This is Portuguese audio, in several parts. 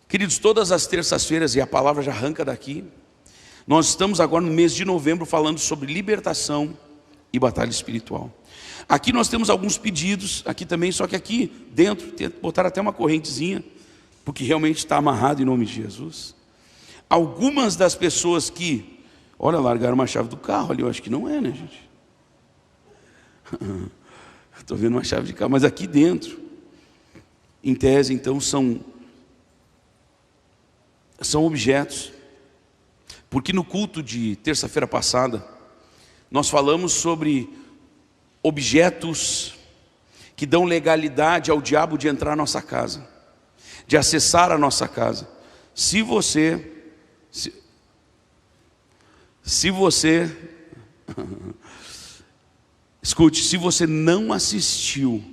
Queridos, todas as terças-feiras, e a palavra já arranca daqui, nós estamos agora no mês de novembro falando sobre libertação e batalha espiritual. Aqui nós temos alguns pedidos, aqui também, só que aqui dentro, botaram até uma correntezinha, porque realmente está amarrado em nome de Jesus. Algumas das pessoas que, olha, largaram uma chave do carro ali, eu acho que não é, né, gente? Estou vendo uma chave de carro, mas aqui dentro, em tese, então, são objetos. Porque no culto de terça-feira passada, nós falamos sobre objetos que dão legalidade ao diabo de entrar na nossa casa, de acessar a nossa casa. Se você escute, se você não assistiu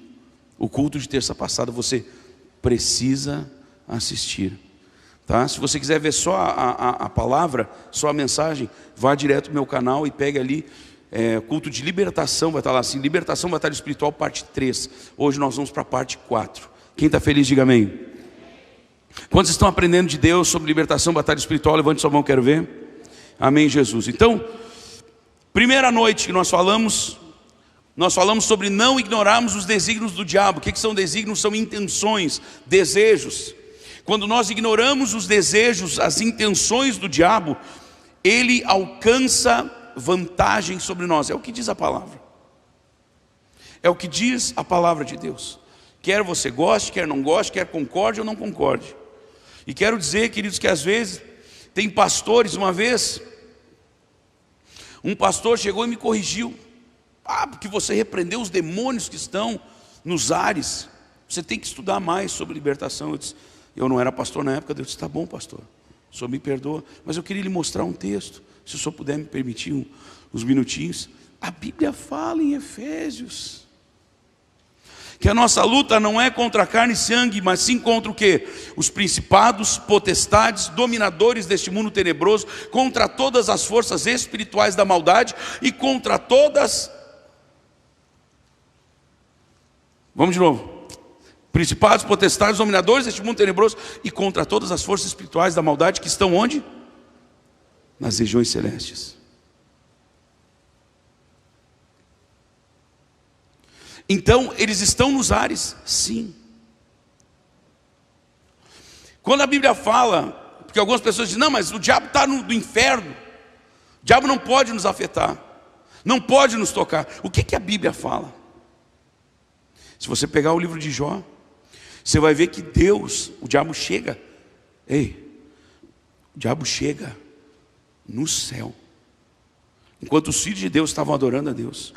o culto de terça passada, você precisa assistir. Tá? Se você quiser ver só a palavra, só a mensagem, vá direto no meu canal e pegue ali, culto de libertação, vai estar lá assim, libertação, batalha espiritual, parte 3. Hoje nós vamos para a parte 4. Quem está feliz, diga amém. Quantos estão aprendendo de Deus sobre libertação, batalha espiritual? Levante sua mão, quero ver. Amém, Jesus. Então, primeira noite que nós falamos sobre não ignorarmos os desígnios do diabo. O que são desígnios? São intenções, desejos. Quando nós ignoramos os desejos, as intenções do diabo, ele alcança vantagem sobre nós. É o que diz a palavra. É o que diz a palavra de Deus. Quer você goste, quer não goste, quer concorde ou não concorde. E quero dizer, queridos, que às vezes tem pastores, uma vez um pastor chegou e me corrigiu. Porque você repreendeu os demônios que estão nos ares. Você tem que estudar mais sobre libertação. Eu não era pastor na época, Deus disse, tá bom, pastor, o senhor me perdoa, mas eu queria lhe mostrar um texto, se o senhor puder me permitir uns minutinhos. A Bíblia fala em Efésios que a nossa luta não é contra carne e sangue, mas sim contra o quê? Os principados, potestades, dominadores deste mundo tenebroso, contra todas as forças espirituais da maldade e contra todas... Vamos de novo. Principados, potestades, dominadores deste mundo tenebroso e contra todas as forças espirituais da maldade que estão onde? Nas regiões celestes. Então, eles estão nos ares? Sim. Quando a Bíblia fala, porque algumas pessoas dizem, não, mas o diabo está no inferno, o diabo não pode nos afetar, não pode nos tocar. O que a Bíblia fala? Se você pegar o livro de Jó, você vai ver que Deus, o diabo chega, o diabo chega no céu, enquanto os filhos de Deus estavam adorando a Deus,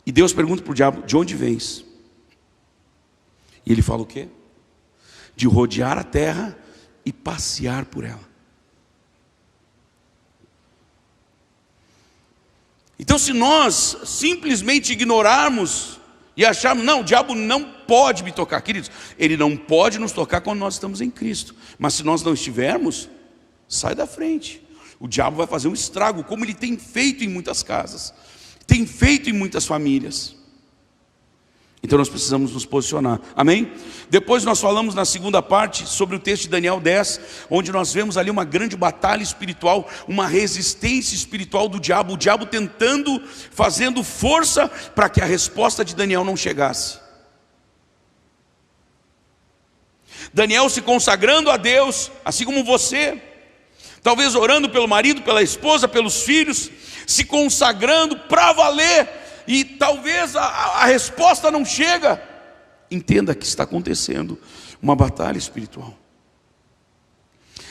e Deus pergunta para o diabo, de onde vens? E ele fala o quê? De rodear a terra e passear por ela. Então, se nós simplesmente ignorarmos e acharmos, não, o diabo não pode me tocar, queridos, ele não pode nos tocar quando nós estamos em Cristo, mas se nós não estivermos, sai da frente. O diabo vai fazer um estrago, como ele tem feito em muitas casas, tem feito em muitas famílias. Então nós precisamos nos posicionar, amém? Depois nós falamos na segunda parte sobre o texto de Daniel 10, onde nós vemos ali uma grande batalha espiritual, uma resistência espiritual do diabo, o diabo tentando, fazendo força para que a resposta de Daniel não chegasse. Daniel se consagrando a Deus, assim como você, talvez orando pelo marido, pela esposa, pelos filhos, se consagrando para valer, e talvez a resposta não chega. Entenda que está acontecendo uma batalha espiritual.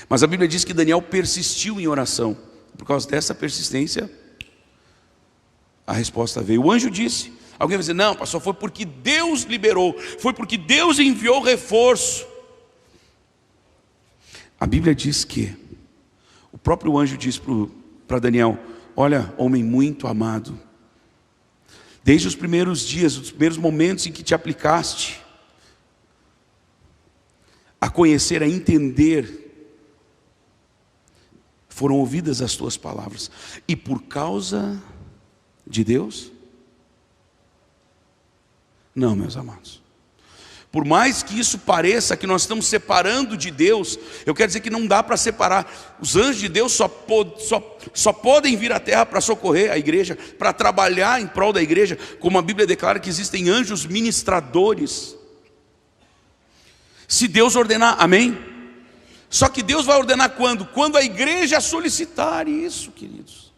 Mas a Bíblia diz que Daniel persistiu em oração. Por causa dessa persistência, a resposta veio. O anjo disse, alguém vai dizer, não, pastor, foi porque Deus liberou, foi porque Deus enviou reforço. A Bíblia diz que o próprio anjo disse para Daniel, olha, homem muito amado, desde os primeiros dias, os primeiros momentos em que te aplicaste a conhecer, a entender, foram ouvidas as tuas palavras, e por causa de Deus? Não, meus amados, Por mais que isso pareça que nós estamos separando de Deus, eu quero dizer que não dá para separar. Os anjos de Deus só podem vir à terra para socorrer a igreja, para trabalhar em prol da igreja, como a Bíblia declara que existem anjos ministradores. Se Deus ordenar, amém? Só que Deus vai ordenar quando? Quando a igreja solicitar isso, queridos.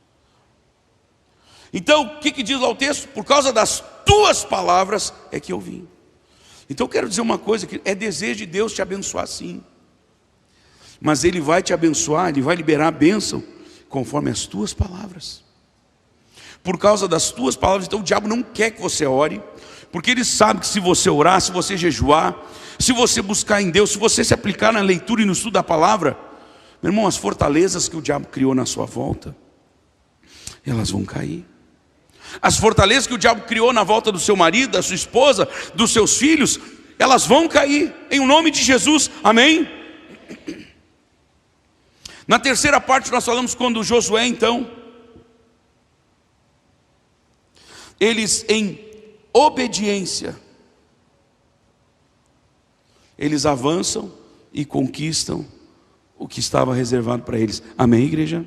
Então, o que diz lá o texto? Por causa das tuas palavras é que eu vim. Então eu quero dizer uma coisa, que é desejo de Deus te abençoar sim. Mas Ele vai te abençoar, Ele vai liberar a bênção conforme as tuas palavras. Por causa das tuas palavras, então o diabo não quer que você ore, porque ele sabe que se você orar, se você jejuar, se você buscar em Deus, se você se aplicar na leitura e no estudo da palavra, meu irmão, as fortalezas que o diabo criou na sua volta, elas vão cair. As fortalezas que o diabo criou na volta do seu marido, da sua esposa, dos seus filhos, elas vão cair, em nome de Jesus, amém? Na terceira parte nós falamos quando Josué então, eles em obediência, eles avançam e conquistam o que estava reservado para eles, amém, igreja?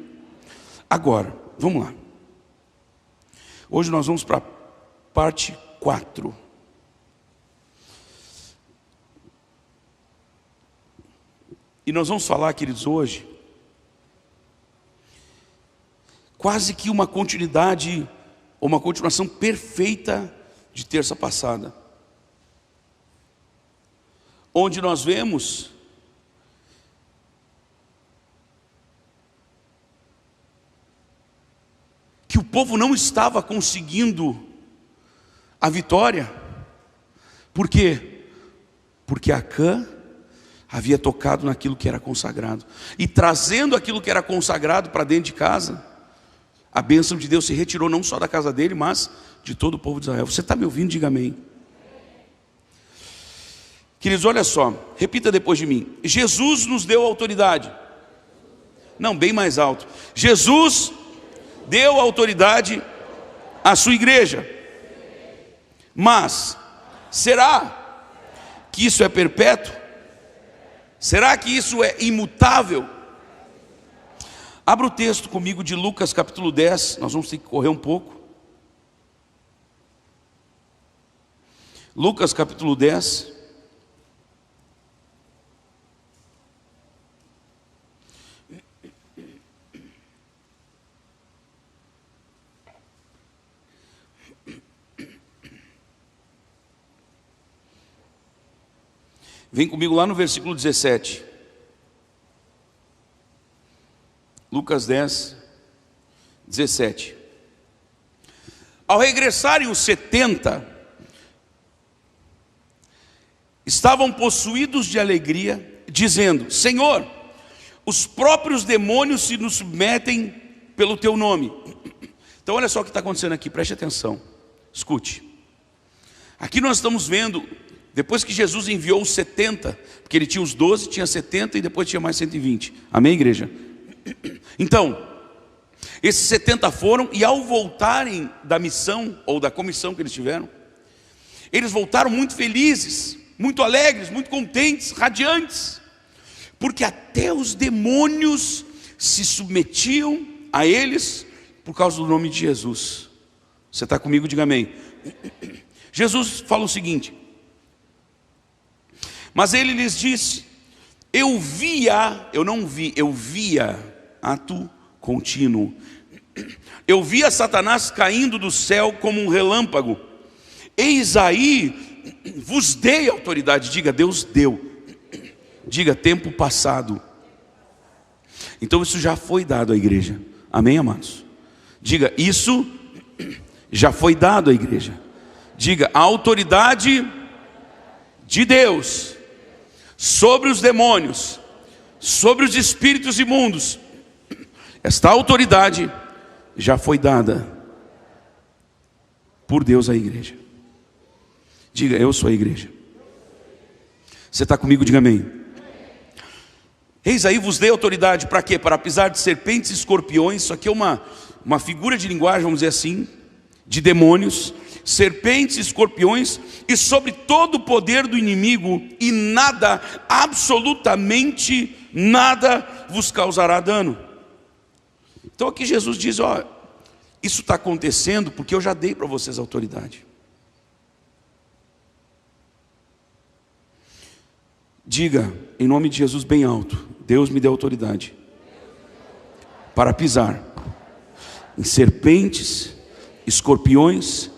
Agora, vamos lá. Hoje nós vamos para a parte 4. E nós vamos falar, queridos, hoje, quase que uma continuidade, ou uma continuação perfeita de terça passada. Onde nós vemos que o povo não estava conseguindo a vitória. Por quê? Porque Acã havia tocado naquilo que era consagrado, e trazendo aquilo que era consagrado para dentro de casa, a bênção de Deus se retirou não só da casa dele, mas de todo o povo de Israel. Você está me ouvindo? Diga amém. Queridos, olha só, repita depois de mim. Jesus nos deu autoridade. Não, bem mais alto. Jesus deu autoridade à sua igreja. Mas será que isso é perpétuo? Será que isso é imutável? Abra o texto comigo de Lucas capítulo 10. Nós vamos ter que correr um pouco. Lucas capítulo 10. Vem comigo lá no versículo 17. Lucas 10, 17. Ao regressarem os 70, estavam possuídos de alegria, dizendo: Senhor, os próprios demônios se nos submetem pelo teu nome. Então olha só o que está acontecendo aqui, preste atenção, escute. Aqui nós estamos vendo, depois que Jesus enviou os 70, porque ele tinha os 12, tinha 70 e depois tinha mais 120. Amém, igreja? Então, esses 70 foram, e ao voltarem da missão, ou da comissão que eles tiveram, eles voltaram muito felizes, muito alegres, muito contentes, radiantes, porque até os demônios se submetiam a eles por causa do nome de Jesus. Você está comigo? Diga amém. Jesus fala o seguinte: mas ele lhes disse: eu via ato contínuo. Eu via Satanás caindo do céu como um relâmpago. Eis aí, vos dei autoridade. Diga, Deus deu. Diga, tempo passado. Então isso já foi dado à igreja. Amém, amados? Diga, isso já foi dado à igreja. Diga, a autoridade de Deus sobre os demônios, sobre os espíritos imundos, esta autoridade já foi dada por Deus à igreja. Diga, eu sou a igreja. Você está comigo? Diga amém. Eis aí vos dei autoridade para quê? Para pisar de serpentes e escorpiões. Isso aqui é uma figura de linguagem, vamos dizer assim, de demônios. serpentes, escorpiões e sobre todo o poder do inimigo, e nada, absolutamente nada vos causará dano. Então aqui Jesus diz, ó, isso está acontecendo porque eu já dei para vocês autoridade. Diga em nome de Jesus bem alto: Deus me deu autoridade para pisar em serpentes, escorpiões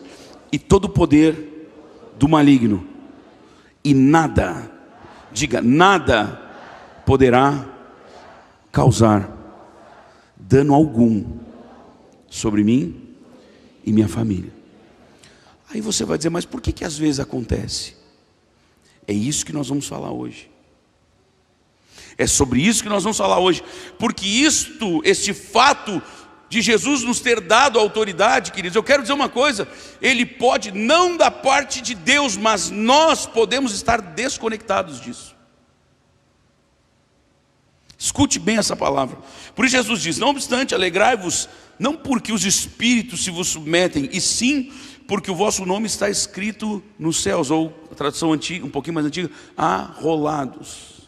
e todo o poder do maligno, e nada, diga, nada poderá causar dano algum sobre mim e minha família. Aí você vai dizer, mas por que às vezes acontece? É isso que nós vamos falar hoje. É sobre isso que nós vamos falar hoje, porque este fato de Jesus nos ter dado autoridade, queridos, eu quero dizer uma coisa: Ele pode, não da parte de Deus, mas nós podemos estar desconectados disso. Escute bem essa palavra. Por isso Jesus diz, não obstante, alegrai-vos, não porque os espíritos se vos submetem, e sim porque o vosso nome está escrito nos céus, ou a tradução antiga, um pouquinho mais antiga, arrolados.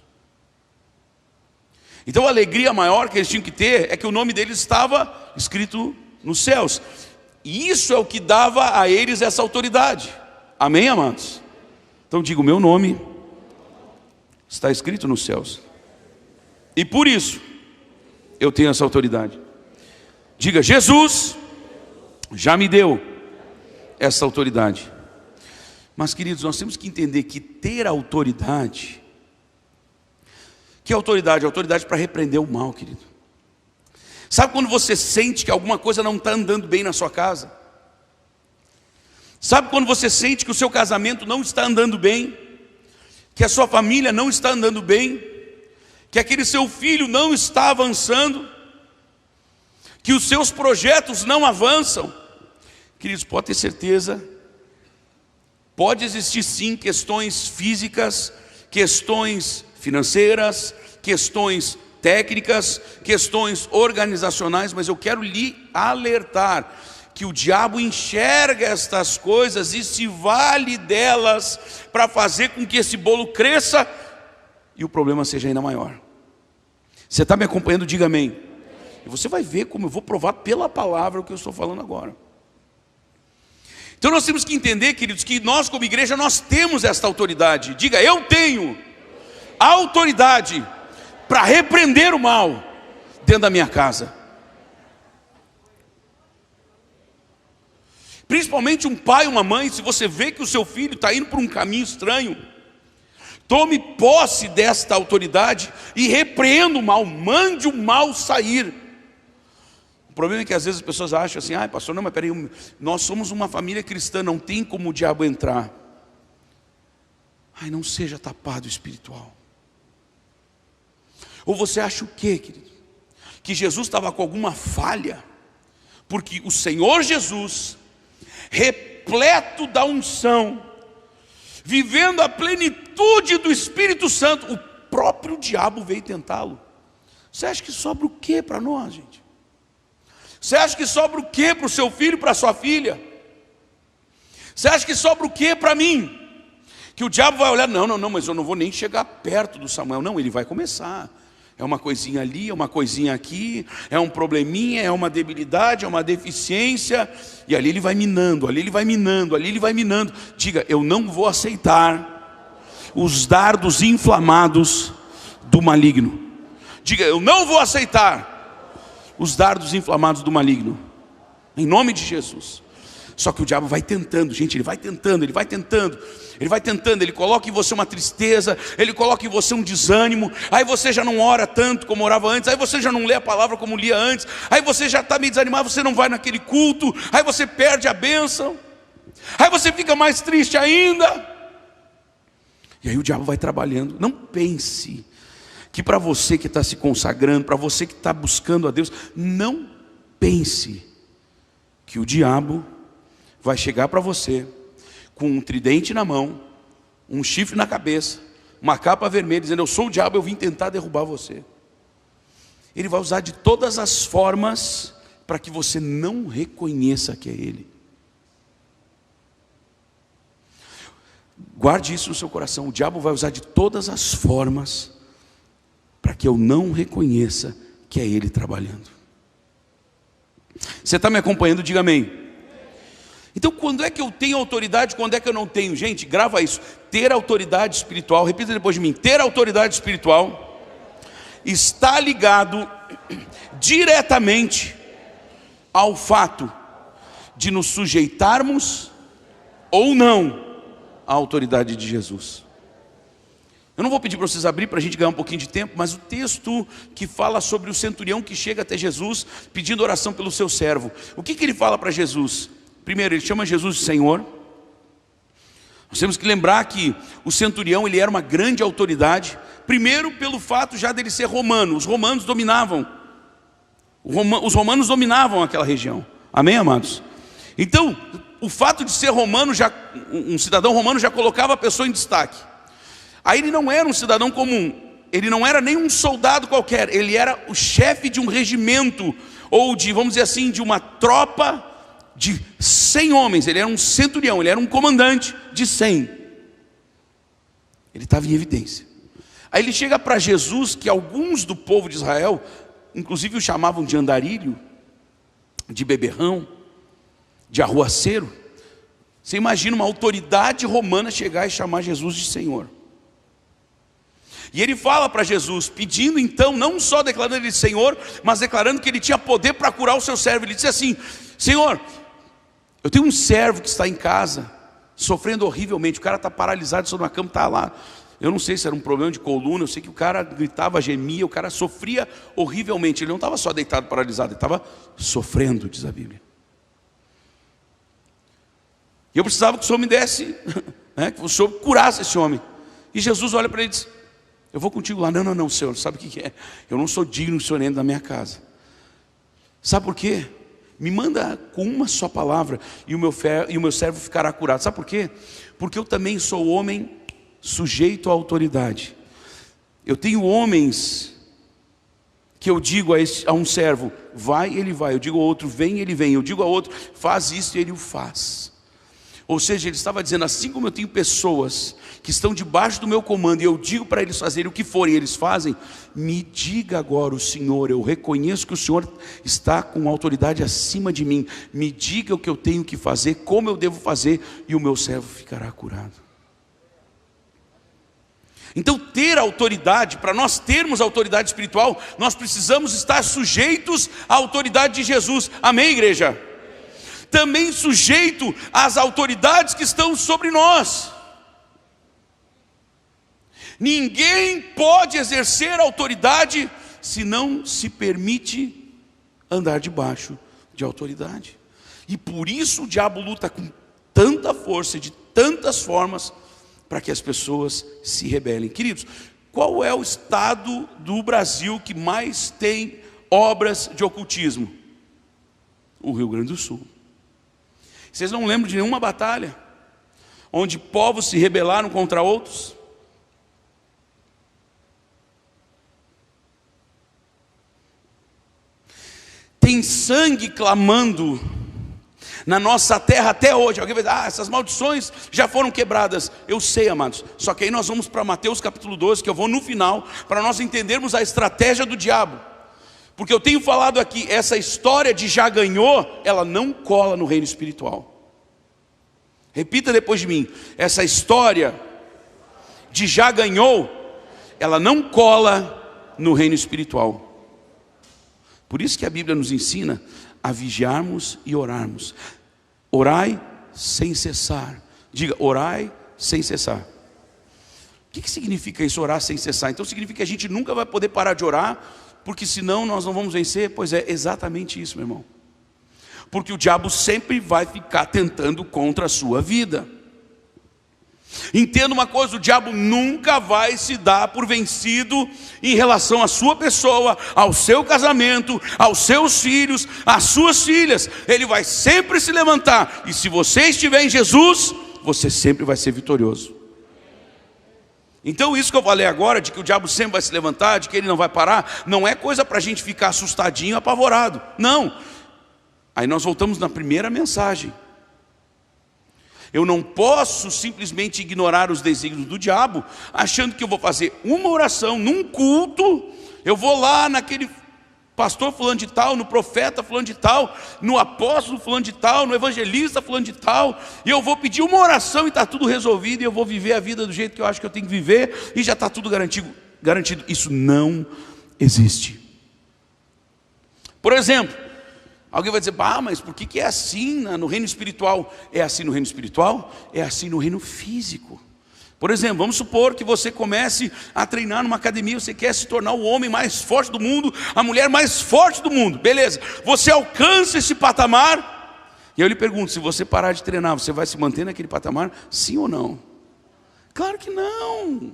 Então a alegria maior que eles tinham que ter é que o nome deles estava escrito nos céus. E isso é o que dava a eles essa autoridade. Amém, amados? Então diga, o meu nome está escrito nos céus. E por isso eu tenho essa autoridade. Diga, Jesus já me deu essa autoridade. Mas queridos, nós temos que entender que ter autoridade... Que autoridade? Autoridade para repreender o mal, querido. Sabe quando você sente que alguma coisa não está andando bem na sua casa? Sabe quando você sente que o seu casamento não está andando bem? Que a sua família não está andando bem? Que aquele seu filho não está avançando? Que os seus projetos não avançam? Queridos, pode ter certeza, pode existir sim questões físicas, questões financeiras, questões técnicas, questões organizacionais, mas eu quero lhe alertar que o diabo enxerga estas coisas e se vale delas para fazer com que esse bolo cresça e o problema seja ainda maior. Você está me acompanhando? Diga amém. E você vai ver como eu vou provar pela palavra o que eu estou falando agora. Então nós temos que entender, queridos, que nós como igreja nós temos esta autoridade. Diga, eu tenho a autoridade para repreender o mal dentro da minha casa. Principalmente um pai, uma mãe, se você vê que o seu filho está indo por um caminho estranho, tome posse desta autoridade e repreenda o mal, mande o mal sair. O problema é que às vezes as pessoas acham assim, pastor, não, mas peraí, nós somos uma família cristã, não tem como o diabo entrar. Não seja tapado espiritual. Ou você acha o quê, querido? Que Jesus estava com alguma falha? Porque o Senhor Jesus, repleto da unção, vivendo a plenitude do Espírito Santo, o próprio diabo veio tentá-lo. Você acha que sobra o quê para nós, gente? Você acha que sobra o quê para o seu filho, para a sua filha? Você acha que sobra o quê para mim? Que o diabo vai olhar, não, mas eu não vou nem chegar perto do Samuel. Não, ele vai começar. É uma coisinha ali, é uma coisinha aqui, é um probleminha, é uma debilidade, é uma deficiência. E ali ele vai minando, ali ele vai minando, ali ele vai minando. Diga, eu não vou aceitar os dardos inflamados do maligno. Diga, eu não vou aceitar os dardos inflamados do maligno. Em nome de Jesus. Só que o diabo vai tentando, gente, ele vai tentando, ele coloca em você uma tristeza, ele coloca em você um desânimo, aí você já não ora tanto como orava antes, aí você já não lê a palavra como lia antes, aí você já está meio desanimado, você não vai naquele culto, aí você perde a bênção, aí você fica mais triste ainda, e aí o diabo vai trabalhando. Não pense que para você que está se consagrando, para você que está buscando a Deus, não pense que o diabo vai chegar para você com um tridente na mão, um chifre na cabeça, uma capa vermelha, dizendo, eu sou o diabo, eu vim tentar derrubar você. Ele vai usar de todas as formas para que você não reconheça que é ele. Guarde isso no seu coração. O diabo vai usar de todas as formas para que eu não reconheça que é ele trabalhando. Você está me acompanhando? Diga amém. Então, quando é que eu tenho autoridade, quando é que eu não tenho? Gente, grava isso. Ter autoridade espiritual, repita depois de mim. Ter autoridade espiritual está ligado diretamente ao fato de nos sujeitarmos ou não à autoridade de Jesus. Eu não vou pedir para vocês abrir para a gente ganhar um pouquinho de tempo, mas o texto que fala sobre o centurião que chega até Jesus pedindo oração pelo seu servo. O que ele fala para Jesus? Primeiro, ele chama Jesus de Senhor. Nós temos que lembrar que o centurião, ele era uma grande autoridade. Primeiro, pelo fato já dele ser romano. Os romanos dominavam. Os romanos dominavam aquela região. Amém, amados? Então, o fato de ser romano, um cidadão romano já colocava a pessoa em destaque. Aí ele não era um cidadão comum. Ele não era nem um soldado qualquer. Ele era o chefe de um regimento, ou de, vamos dizer assim, de uma tropa de 100 homens. Ele era um centurião, ele era um comandante de 100. Ele estava em evidência. Aí ele chega para Jesus, que alguns do povo de Israel, inclusive o chamavam de andarilho, de beberrão, de arruaceiro. Você imagina uma autoridade romana chegar e chamar Jesus de Senhor. E ele fala para Jesus, pedindo então, não só declarando ele de Senhor, mas declarando que ele tinha poder para curar o seu servo. Ele disse assim: Senhor, eu tenho um servo que está em casa, sofrendo horrivelmente. O cara está paralisado sobre uma cama, está lá. Eu não sei se era um problema de coluna, eu sei que o cara gritava, gemia, o cara sofria horrivelmente. Ele não estava só deitado, paralisado, ele estava sofrendo, diz a Bíblia. E eu precisava que o Senhor me desse, que o Senhor curasse esse homem. E Jesus olha para ele e diz: eu vou contigo lá. Não, Senhor, sabe o que é? Eu não sou digno que o Senhor entre na minha casa. Sabe por quê? Me manda com uma só palavra e o meu servo ficará curado. Sabe por quê? Porque eu também sou homem sujeito à autoridade. Eu tenho homens que eu digo a um servo, vai, ele vai. Eu digo ao outro, vem, ele vem. Eu digo ao outro, faz isso, e ele o faz. Ou seja, ele estava dizendo, assim como eu tenho pessoas que estão debaixo do meu comando e eu digo para eles fazerem o que forem, eles fazem, me diga agora o Senhor, eu reconheço que o Senhor está com autoridade acima de mim, me diga o que eu tenho que fazer, como eu devo fazer, e o meu servo ficará curado. Então, ter autoridade, para nós termos autoridade espiritual, nós precisamos estar sujeitos à autoridade de Jesus. Amém, igreja? Também sujeito às autoridades que estão sobre nós. Ninguém pode exercer autoridade se não se permite andar debaixo de autoridade. E por isso o diabo luta com tanta força e de tantas formas para que as pessoas se rebelem. Queridos, qual é o estado do Brasil que mais tem obras de ocultismo? O Rio Grande do Sul. Vocês não lembram de nenhuma batalha onde povos se rebelaram contra outros? Tem sangue clamando na nossa terra até hoje. Alguém vai dizer, essas maldições já foram quebradas. Eu sei, amados. Só que aí nós vamos para Mateus capítulo 12, que eu vou no final, para nós entendermos a estratégia do diabo. Porque eu tenho falado aqui, essa história de já ganhou, ela não cola no reino espiritual. Repita depois de mim, essa história de já ganhou, ela não cola no reino espiritual. Por isso que a Bíblia nos ensina a vigiarmos e orarmos. Orai sem cessar. Diga, orai sem cessar. O que significa isso, orar sem cessar? Então significa que a gente nunca vai poder parar de orar, porque senão nós não vamos vencer. Pois é, exatamente isso, meu irmão. Porque o diabo sempre vai ficar tentando contra a sua vida. Entenda uma coisa, o diabo nunca vai se dar por vencido em relação à sua pessoa, ao seu casamento, aos seus filhos, às suas filhas. Ele vai sempre se levantar. E se você estiver em Jesus, você sempre vai ser vitorioso. Então isso que eu falei agora, de que o diabo sempre vai se levantar, de que ele não vai parar, não é coisa para a gente ficar assustadinho, apavorado. Não. Aí nós voltamos na primeira mensagem. Eu não posso simplesmente ignorar os desígnios do diabo, achando que eu vou fazer uma oração num culto, eu vou lá naquele pastor fulano de tal, no profeta fulano de tal, no apóstolo fulano de tal, no evangelista fulano de tal, e eu vou pedir uma oração e está tudo resolvido, e eu vou viver a vida do jeito que eu acho que eu tenho que viver, e já está tudo garantido. Isso não existe. Por exemplo, alguém vai dizer, mas por que é assim no reino espiritual? É assim no reino espiritual? É assim no reino físico. Por exemplo, vamos supor que você comece a treinar numa academia, você quer se tornar o homem mais forte do mundo, a mulher mais forte do mundo, beleza. Você alcança esse patamar, e eu lhe pergunto, se você parar de treinar, você vai se manter naquele patamar, sim ou não? Claro que não.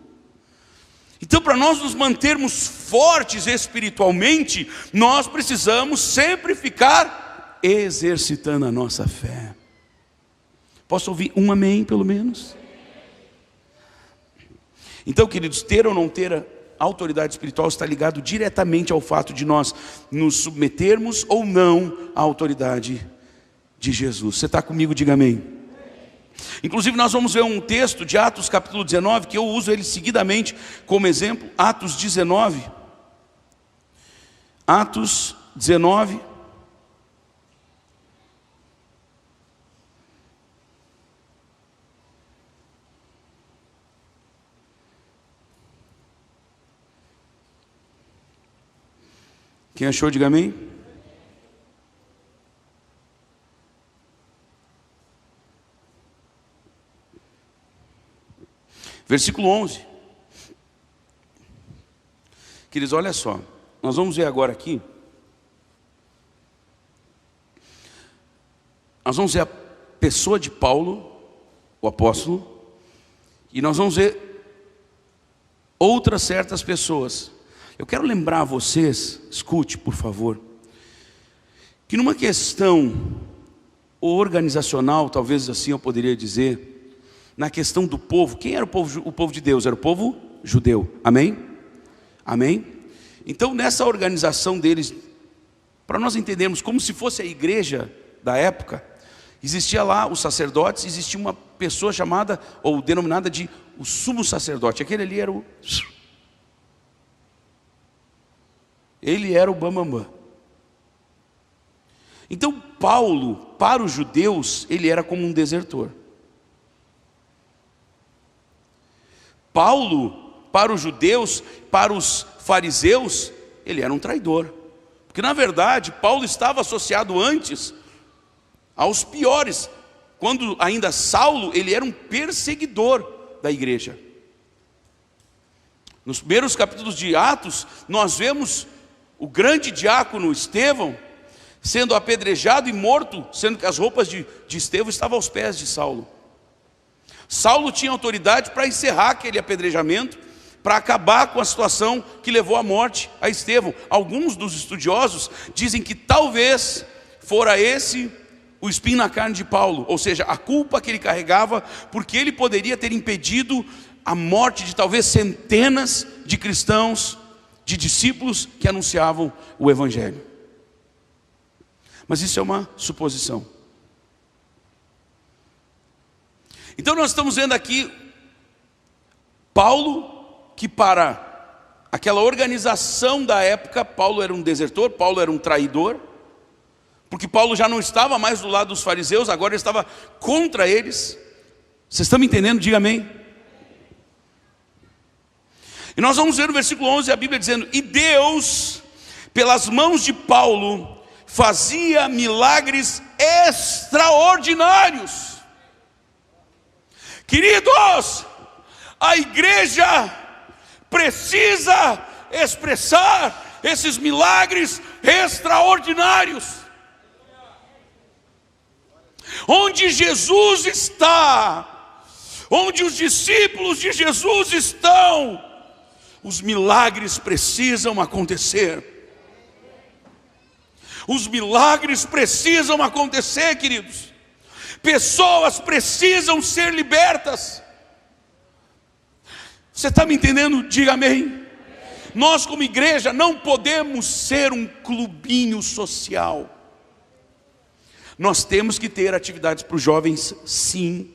Então, para nós nos mantermos fortes espiritualmente, nós precisamos sempre ficar exercitando a nossa fé. Posso ouvir um amém, pelo menos? Então, queridos, ter ou não ter a autoridade espiritual está ligado diretamente ao fato de nós nos submetermos ou não à autoridade de Jesus. Você está comigo? Diga amém. Inclusive nós vamos ver um texto de Atos capítulo 19, que eu uso ele seguidamente como exemplo. Atos 19. Atos 19. Quem achou, diga amém. Versículo 11. Queridos, olha só. Nós vamos ver agora aqui. Nós vamos ver a pessoa de Paulo, o apóstolo. E nós vamos ver outras certas pessoas. Eu quero lembrar a vocês, escute por favor, que numa questão organizacional, talvez assim eu poderia dizer, na questão do povo, quem era o povo de Deus? Era o povo judeu, amém? Amém? Então nessa organização deles, para nós entendermos como se fosse a igreja da época, existia lá os sacerdotes, existia uma pessoa chamada, ou denominada de o sumo sacerdote, aquele ali era ele era o bambambam. Então Paulo, para os judeus, ele era como um desertor. Paulo, para os judeus, para os fariseus, ele era um traidor. Porque na verdade, Paulo estava associado antes aos piores. Quando ainda Saulo, ele era um perseguidor da igreja. Nos primeiros capítulos de Atos, nós vemos o grande diácono Estevão sendo apedrejado e morto, sendo que as roupas de Estevão estavam aos pés de Saulo. Saulo tinha autoridade para encerrar aquele apedrejamento, para acabar com a situação que levou à morte a Estevão. Alguns dos estudiosos dizem que talvez fora esse o espinho na carne de Paulo, ou seja, a culpa que ele carregava, porque ele poderia ter impedido a morte de talvez centenas de cristãos, de discípulos que anunciavam o evangelho. Mas isso é uma suposição. Então nós estamos vendo aqui Paulo, que para aquela organização da época, Paulo era um desertor, Paulo era um traidor, porque Paulo já não estava mais do lado dos fariseus, agora ele estava contra eles. Vocês estão me entendendo? Diga amém. E nós vamos ver no versículo 11 a Bíblia dizendo: e Deus, pelas mãos de Paulo, fazia milagres extraordinários. Queridos, a igreja precisa expressar esses milagres extraordinários. Onde Jesus está, onde os discípulos de Jesus estão, os milagres precisam acontecer. Os milagres precisam acontecer, queridos. Pessoas precisam ser libertas. Você está me entendendo? Diga amém. Nós como igreja não podemos ser um clubinho social. Nós temos que ter atividades para os jovens, sim.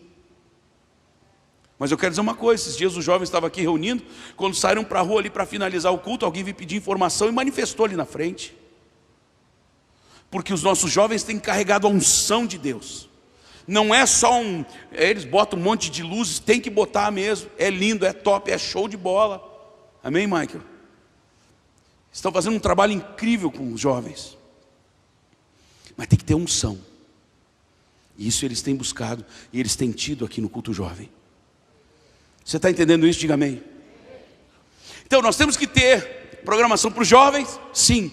Mas eu quero dizer uma coisa, esses dias os jovens estavam aqui reunindo, quando saíram para a rua ali para finalizar o culto, alguém veio pedir informação e manifestou ali na frente. Porque os nossos jovens têm carregado a unção de Deus. Não é só eles botam um monte de luzes, tem que botar mesmo. É lindo, é top, é show de bola. Amém, Michael? Estão fazendo um trabalho incrível com os jovens. Mas tem que ter unção. E isso eles têm buscado e eles têm tido aqui no culto jovem. Você está entendendo isso? Diga amém. Então nós temos que ter programação para os jovens? Sim.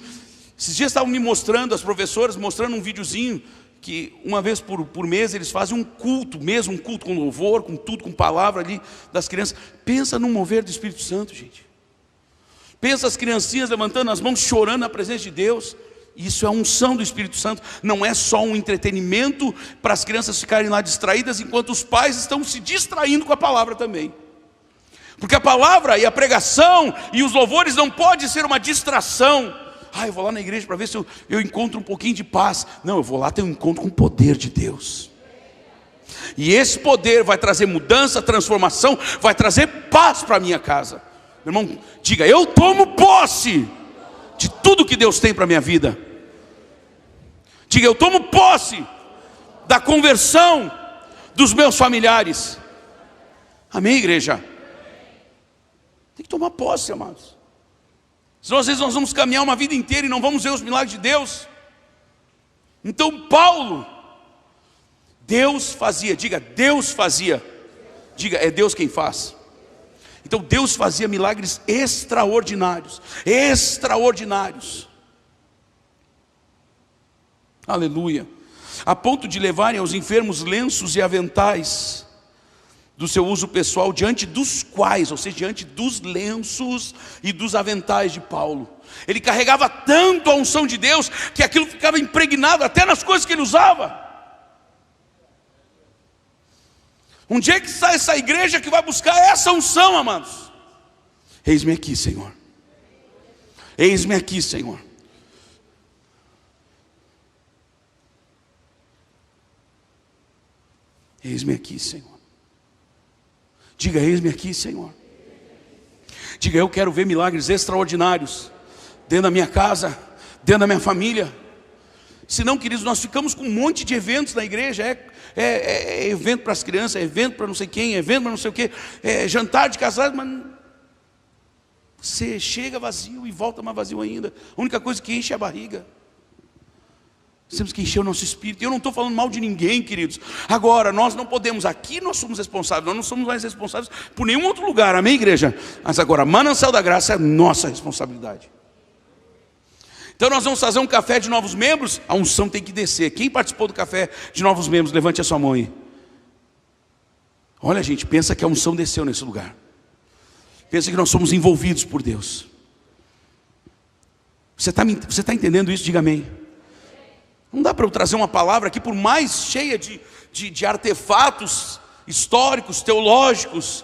Esses dias estavam me mostrando, as professoras, mostrando um videozinho, que uma vez por mês eles fazem um culto mesmo, um culto com louvor, com tudo, com palavra ali das crianças. Pensa no mover do Espírito Santo, gente. Pensa as criancinhas levantando as mãos, chorando na presença de Deus. Isso é a unção do Espírito Santo. Não é só um entretenimento para as crianças ficarem lá distraídas, enquanto os pais estão se distraindo com a palavra também. Porque a palavra e a pregação e os louvores não pode ser uma distração. Eu vou lá na igreja para ver se eu encontro um pouquinho de paz. Não, eu vou lá ter um encontro com o poder de Deus. E esse poder vai trazer mudança, transformação, vai trazer paz para a minha casa. Meu irmão, diga, eu tomo posse de tudo que Deus tem para a minha vida. Diga, eu tomo posse da conversão dos meus familiares. Amém, igreja? Tem que tomar posse, amados. Senão às vezes nós vamos caminhar uma vida inteira e não vamos ver os milagres de Deus. Então Paulo, Deus fazia, diga, Deus fazia. Diga, é Deus quem faz. Então Deus fazia milagres extraordinários. Extraordinários. Aleluia. A ponto de levarem aos enfermos lenços e aventais do seu uso pessoal, diante dos quais, ou seja, diante dos lenços e dos aventais de Paulo. Ele carregava tanto a unção de Deus, que aquilo ficava impregnado até nas coisas que ele usava. Um dia que sai essa igreja que vai buscar essa unção, amados. Eis-me aqui, Senhor. Eis-me aqui, Senhor. Eis-me aqui, Senhor. Diga, eis-me aqui, Senhor. Diga, eu quero ver milagres extraordinários dentro da minha casa, dentro da minha família. Senão, queridos, nós ficamos com um monte de eventos na igreja. É evento para as crianças, é evento para não sei quem, é evento para não sei o quê, é jantar de casais, mas você chega vazio e volta mais vazio ainda. A única coisa que enche é a barriga. Temos que encher o nosso espírito. Eu não estou falando mal de ninguém, queridos. Agora, nós não podemos, aqui nós somos responsáveis, nós não somos mais responsáveis por nenhum outro lugar, amém, igreja? Mas agora, Manancial da Graça é nossa responsabilidade. Então nós vamos fazer um café de novos membros, a unção tem que descer. Quem participou do café de novos membros, levante a sua mão aí. Olha, gente, pensa que a unção desceu nesse lugar. Pensa que nós somos envolvidos por Deus. Você está entendendo isso? Diga amém. Não dá para eu trazer uma palavra aqui, por mais cheia de artefatos históricos, teológicos.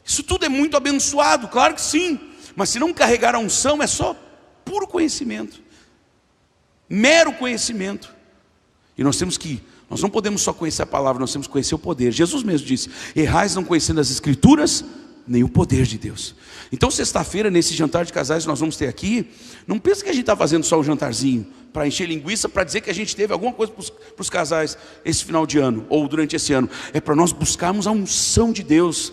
Isso tudo é muito abençoado, claro que sim. Mas se não carregar a unção, é só puro conhecimento. Mero conhecimento. E nós não podemos só conhecer a palavra, nós temos que conhecer o poder. Jesus mesmo disse, errais não conhecendo as escrituras, nem o poder de Deus. Então sexta-feira, nesse jantar de casais que nós vamos ter aqui, não pensa que a gente está fazendo só um jantarzinho para encher linguiça, para dizer que a gente teve alguma coisa para os casais esse final de ano, ou durante esse ano. É para nós buscarmos a unção de Deus,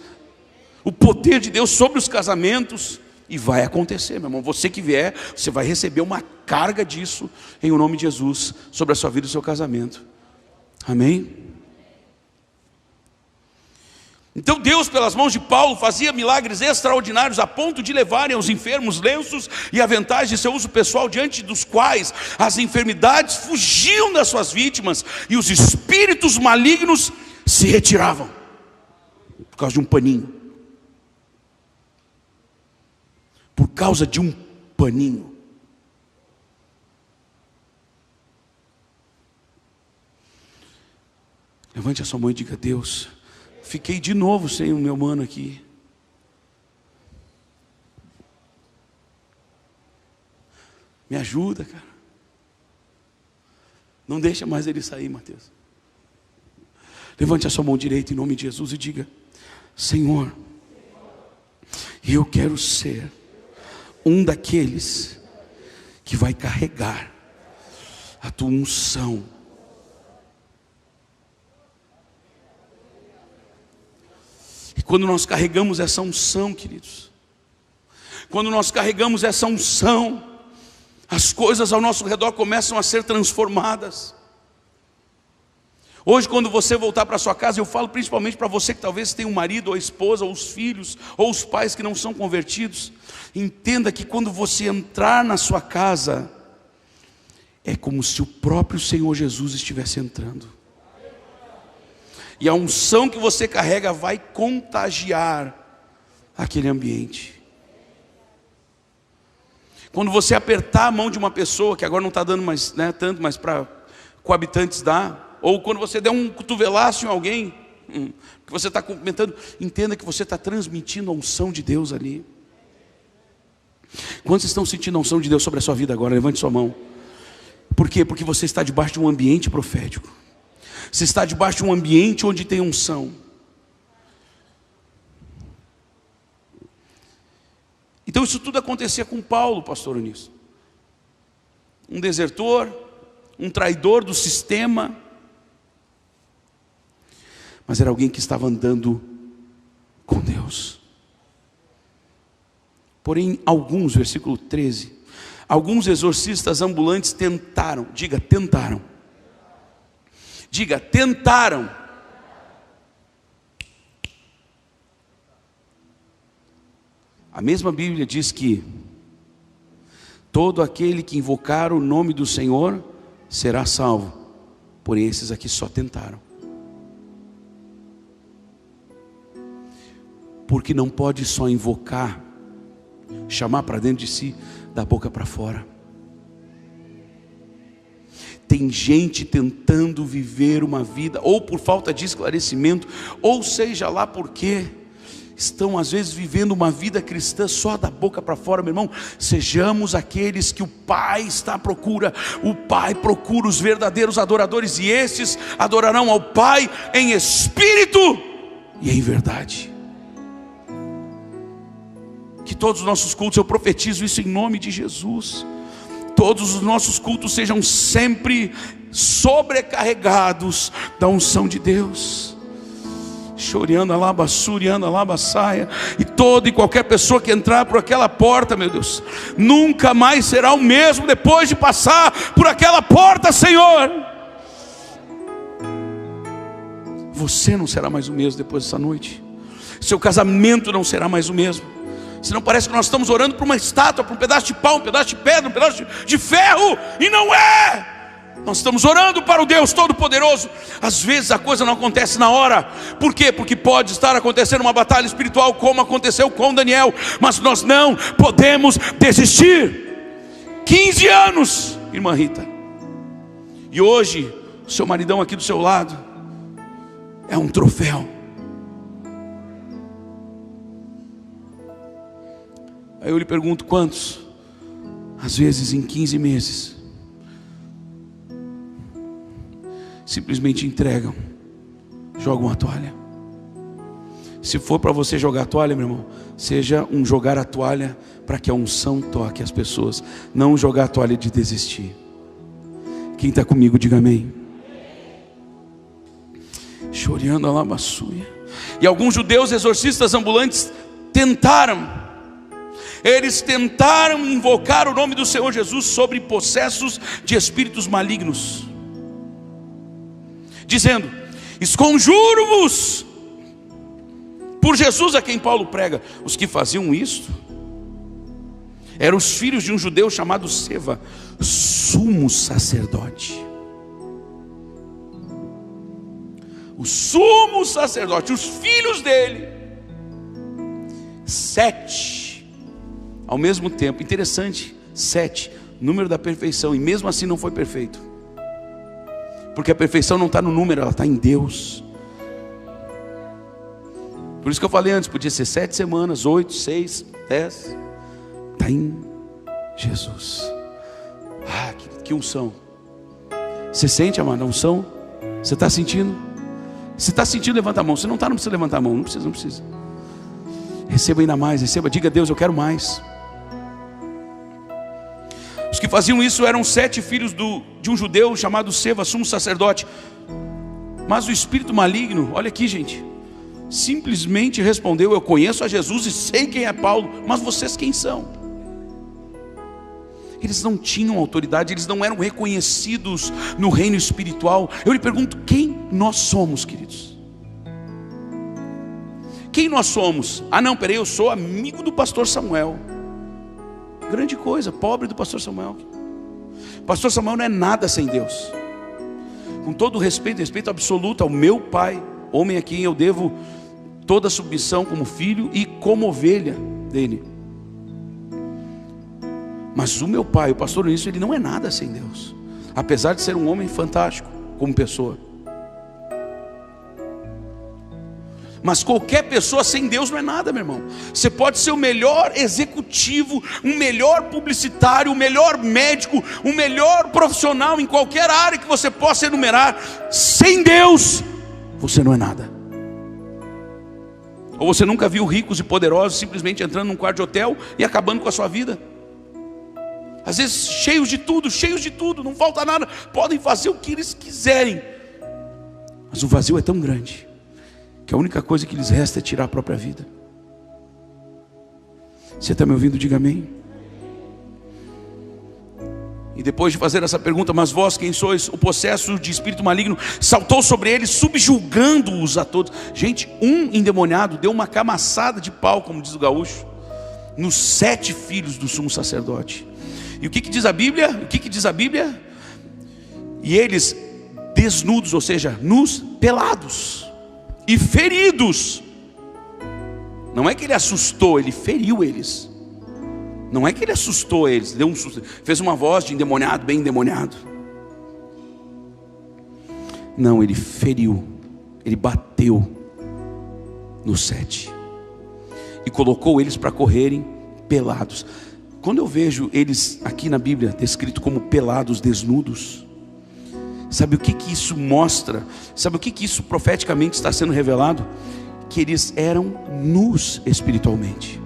o poder de Deus sobre os casamentos. E vai acontecer, meu irmão. Você que vier, você vai receber uma carga disso, em o nome de Jesus, sobre a sua vida e o seu casamento. Amém? Então Deus, pelas mãos de Paulo, fazia milagres extraordinários, a ponto de levarem aos enfermos lenços e aventais de seu uso pessoal, diante dos quais as enfermidades fugiam das suas vítimas, e os espíritos malignos se retiravam, por causa de um paninho. Por causa de um paninho. Levante a sua mão e diga, Deus, fiquei de novo sem o meu mano aqui. Me ajuda, cara. Não deixa mais ele sair, Mateus. Levante a sua mão direita em nome de Jesus e diga, Senhor, eu quero ser um daqueles que vai carregar a tua unção. E quando nós carregamos essa unção, queridos, quando nós carregamos essa unção, as coisas ao nosso redor começam a ser transformadas. Hoje, quando você voltar para sua casa, eu falo principalmente para você que talvez tenha um marido, ou a esposa, ou os filhos, ou os pais que não são convertidos. Entenda que quando você entrar na sua casa, é como se o próprio Senhor Jesus estivesse entrando. E a unção que você carrega vai contagiar aquele ambiente. Quando você apertar a mão de uma pessoa, que agora não está dando mais, tanto, mas para coabitantes dá, ou quando você der um cotovelaço em alguém, que você está cumprimentando, entenda que você está transmitindo a unção de Deus ali. Quantos estão sentindo a unção de Deus sobre a sua vida agora? Levante sua mão. Por quê? Porque você está debaixo de um ambiente profético. Você está debaixo de um ambiente onde tem unção. Então isso tudo acontecia com Paulo, pastor Onísio. Um desertor, um traidor do sistema, mas era alguém que estava andando com Deus. Porém, alguns, versículo 13, alguns exorcistas ambulantes tentaram, diga, tentaram. Diga, tentaram. A mesma Bíblia diz que todo aquele que invocar o nome do Senhor será salvo. Porém, esses aqui só tentaram. Porque não pode só invocar, chamar para dentro de si, da boca para fora. Tem gente tentando viver uma vida, ou por falta de esclarecimento, ou seja lá por quê, estão às vezes vivendo uma vida cristã só da boca para fora. Meu irmão, sejamos aqueles que o Pai está à procura. O Pai procura os verdadeiros adoradores, e esses adorarão ao Pai em espírito e em verdade. Que todos os nossos cultos, eu profetizo isso em nome de Jesus, todos os nossos cultos sejam sempre sobrecarregados da unção de Deus. Choriando alaba, suriando alaba, saia. E toda e qualquer pessoa que entrar por aquela porta, meu Deus, nunca mais será o mesmo depois de passar por aquela porta, Senhor. Você não será mais o mesmo depois dessa noite. Seu casamento não será mais o mesmo. Senão parece que nós estamos orando por uma estátua, por um pedaço de pau, um pedaço de pedra, um pedaço de ferro, e não é. Nós estamos orando para o Deus Todo-Poderoso. Às vezes a coisa não acontece na hora. Por quê? Porque pode estar acontecendo uma batalha espiritual, como aconteceu com Daniel. Mas nós não podemos desistir. 15 anos, irmã Rita. E hoje, o seu maridão aqui do seu lado é um troféu. Aí eu lhe pergunto, quantos? Às vezes em 15 meses simplesmente entregam, jogam a toalha. Se for para você jogar a toalha, meu irmão, seja um jogar a toalha para que a unção toque as pessoas, não jogar a toalha de desistir. Quem está comigo, diga amém. Chorando a labaçuia. E alguns judeus exorcistas ambulantes tentaram. Eles tentaram invocar o nome do Senhor Jesus sobre possessos de espíritos malignos, dizendo: esconjuro-vos por Jesus a quem Paulo prega. Os que faziam isto eram os filhos de um judeu chamado Seva, sumo sacerdote. O sumo sacerdote, os filhos dele, 7 ao mesmo tempo. Interessante, 7, número da perfeição, e mesmo assim não foi perfeito, porque a perfeição não está no número, ela está em Deus. Por isso que eu falei antes, podia ser 7 semanas, 8, 6, 10, está em Jesus. Ah, que unção. Você sente, amado, a unção? Você está sentindo? Se está sentindo, levanta a mão. Se não está, não precisa levantar a mão, não precisa. Receba ainda mais, receba, diga a Deus, eu quero mais. Os que faziam isso eram 7 filhos de um judeu chamado Seva, sumo sacerdote. Mas o espírito maligno, olha aqui gente, simplesmente respondeu: eu conheço a Jesus e sei quem é Paulo, mas vocês quem são? Eles não tinham autoridade, eles não eram reconhecidos no reino espiritual. Eu lhe pergunto, quem nós somos, queridos? Quem nós somos? Ah não, peraí, eu sou amigo do pastor Samuel. Grande coisa, pobre do pastor Samuel. Pastor Samuel não é nada sem Deus. Com todo o respeito absoluto ao meu pai, homem a quem eu devo toda a submissão como filho e como ovelha dele. Mas o meu pai, o pastor Eunício, ele não é nada sem Deus, apesar de ser um homem fantástico como pessoa. Mas qualquer pessoa sem Deus não é nada, meu irmão. Você pode ser o melhor executivo, o melhor publicitário, o melhor médico, o melhor profissional em qualquer área que você possa enumerar. Sem Deus, você não é nada. Ou você nunca viu ricos e poderosos simplesmente entrando num quarto de hotel e acabando com a sua vida? Às vezes cheios de tudo, não falta nada, podem fazer o que eles quiserem, mas o vazio é tão grande que a única coisa que lhes resta é tirar a própria vida. Você está me ouvindo? Diga amém. E depois de fazer essa pergunta, mas vós quem sois? O possesso de espírito maligno saltou sobre eles, subjugando-os a todos. Gente, um endemoniado deu uma camaçada de pau, como diz o gaúcho, nos 7 filhos do sumo sacerdote. E o que diz a Bíblia? E eles desnudos, ou seja, nus, pelados e feridos. Não é que ele assustou, ele feriu eles. Não é que ele assustou eles, deu um susto, fez uma voz de endemoniado, bem endemoniado. Não, ele feriu, ele bateu nos 7 e colocou eles para correrem pelados. Quando eu vejo eles aqui na Bíblia descrito como pelados, desnudos, sabe o que isso mostra? Sabe o que isso profeticamente está sendo revelado? Que eles eram nus espiritualmente.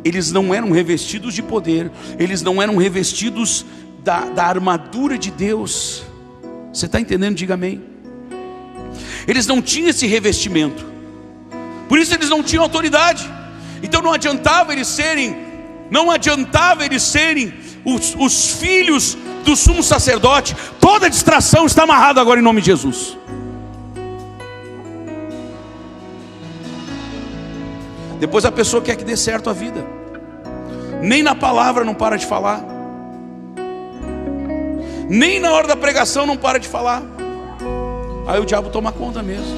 Eles não eram revestidos de poder, eles não eram revestidos da armadura de Deus. Você está entendendo? Diga amém. Eles não tinham esse revestimento, por isso eles não tinham autoridade. Então não adiantava eles serem os filhos do sumo sacerdote. Toda distração está amarrada agora em nome de Jesus. Depois a pessoa quer que dê certo a vida, nem na palavra não para de falar, nem na hora da pregação não para de falar. Aí o diabo toma conta mesmo.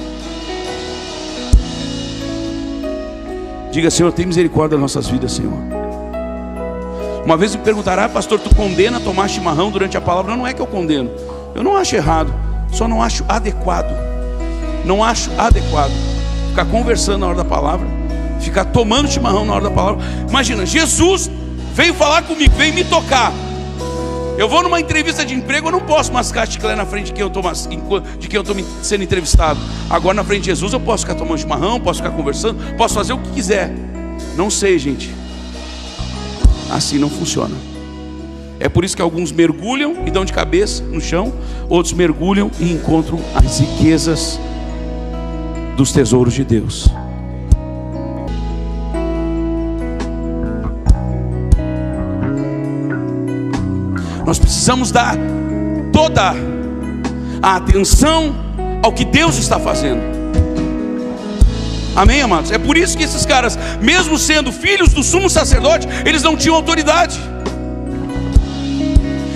Diga: Senhor, tem misericórdia das nossas vidas, Senhor. Uma vez me perguntaram: pastor, tu condena tomar chimarrão durante a palavra? Não é que eu condeno, eu não acho errado, só não acho adequado. Não acho adequado ficar conversando na hora da palavra, ficar tomando chimarrão na hora da palavra. Imagina, Jesus veio falar comigo, veio me tocar. Eu vou numa entrevista de emprego, eu não posso mascar chiclete na frente de quem eu estou sendo entrevistado. Agora na frente de Jesus eu posso ficar tomando chimarrão, posso ficar conversando, posso fazer o que quiser. Não sei, gente, assim não funciona. É por isso que alguns mergulham e dão de cabeça no chão, outros mergulham e encontram as riquezas dos tesouros de Deus. Nós precisamos dar toda a atenção ao que Deus está fazendo. Amém, amados? É por isso que esses caras, mesmo sendo filhos do sumo sacerdote, eles não tinham autoridade.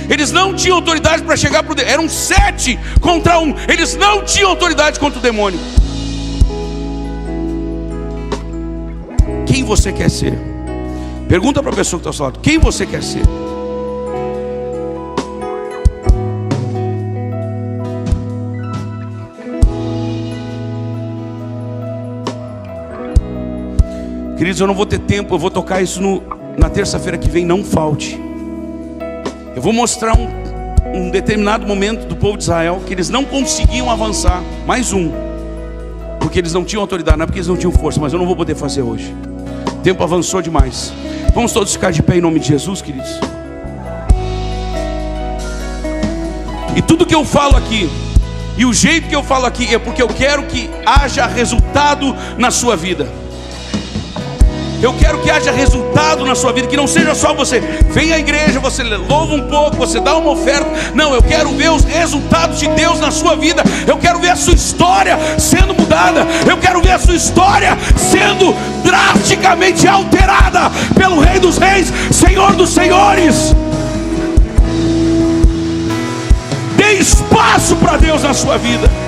Eles não tinham autoridade para chegar para o demônio. Eram 7 contra 1. Eles não tinham autoridade contra o demônio. Quem você quer ser? Pergunta para a pessoa que está ao seu lado: quem você quer ser? Queridos, eu não vou ter tempo, eu vou tocar isso na terça-feira que vem, não falte. Eu vou mostrar um determinado momento do povo de Israel que eles não conseguiam avançar. Mais um. porque eles não tinham autoridade, não é porque eles não tinham força, mas eu não vou poder fazer hoje. O tempo avançou demais. Vamos todos ficar de pé em nome de Jesus, queridos. E tudo que eu falo aqui, e o jeito que eu falo aqui, é porque eu quero que haja resultado na sua vida. Eu quero que haja resultado na sua vida, que não seja só você vem à igreja, você louva um pouco, você dá uma oferta. Não, eu quero ver os resultados de Deus na sua vida. Eu quero ver a sua história sendo mudada. Eu quero ver a sua história sendo drasticamente alterada pelo Rei dos Reis, Senhor dos Senhores. Dê espaço para Deus na sua vida.